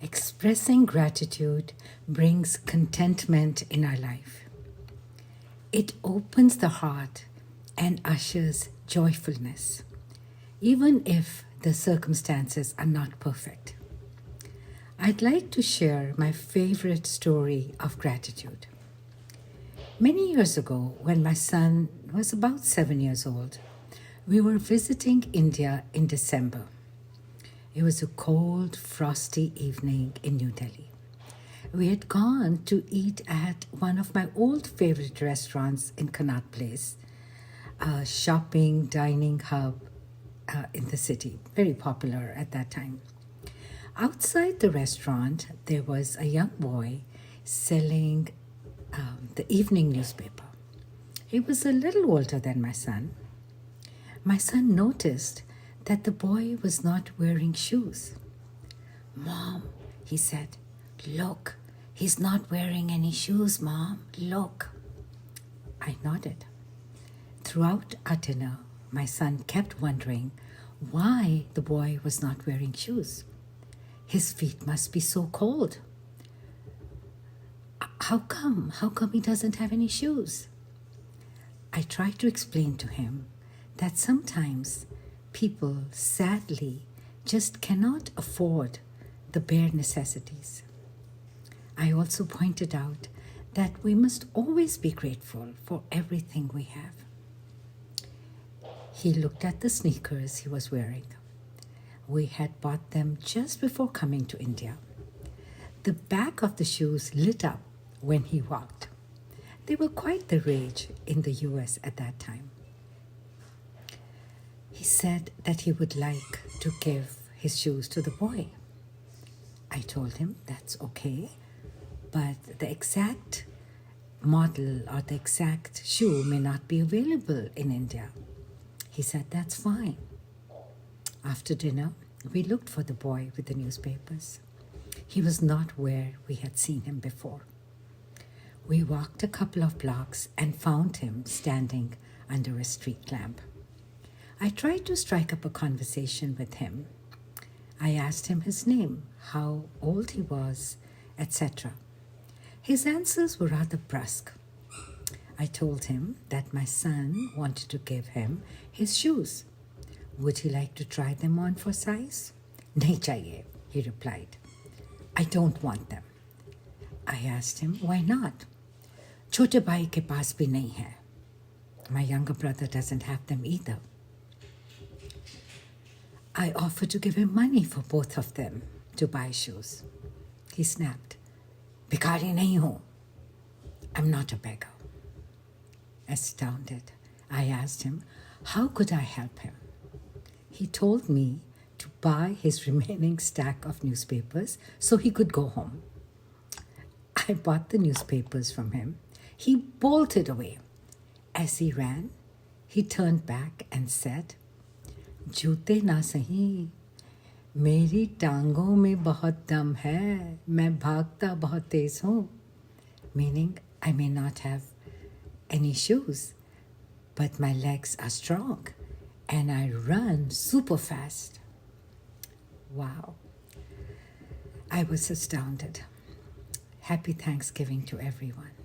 Expressing gratitude brings contentment in our life. It opens the heart and ushers joyfulness, even if the circumstances are not perfect. I'd like to share my favorite story of gratitude. Many years ago, when my son was about 7 years old, we were visiting India in December. It was a cold, frosty evening in New Delhi. We had gone to eat at one of my old favorite restaurants in Connaught Place, a shopping, dining hub in the city, very popular at that time. Outside the restaurant, there was a young boy selling the evening newspaper. He was a little older than my son. My son noticed that the boy was not wearing shoes. "Mom," he said, "look, he's not wearing any shoes, Mom, look." I nodded. Throughout our dinner, my son kept wondering why the boy was not wearing shoes. His feet must be so cold. How come? How come he doesn't have any shoes? I tried to explain to him that sometimes people, sadly, just cannot afford the bare necessities. I also pointed out that we must always be grateful for everything we have. He looked at the sneakers he was wearing. We had bought them just before coming to India. The back of the shoes lit up when he walked. They were quite the rage in the US at that time. He said that he would like to give his shoes to the boy. I told him that's okay, but the exact model or the exact shoe may not be available in India. He said that's fine. After dinner, we looked for the boy with the newspapers. He was not where we had seen him before. We walked a couple of blocks and found him standing under a street lamp. I tried to strike up a conversation with him. I asked him his name, how old he was, etc. His answers were rather brusque. I told him that my son wanted to give him his shoes. Would he like to try them on for size? "Nahi chahiye," he replied. "I don't want them." I asked him, why not? "Chote bhai ke paas bhi nahi hai." My younger brother doesn't have them either. I offered to give him money for both of them to buy shoes. He snapped, "Bhikhari nahi ho. I'm not a beggar." Astounded, I asked him, how could I help him? He told me to buy his remaining stack of newspapers so he could go home. I bought the newspapers from him. He bolted away. As he ran, he turned back and said, "जूते ना सही, मेरी टांगों में बहुत दम है, मैं भागता बहुत तेज हूँ." Meaning, I may not have any shoes, but my legs are strong and I run super fast. Wow. I was astounded. Happy Thanksgiving to everyone.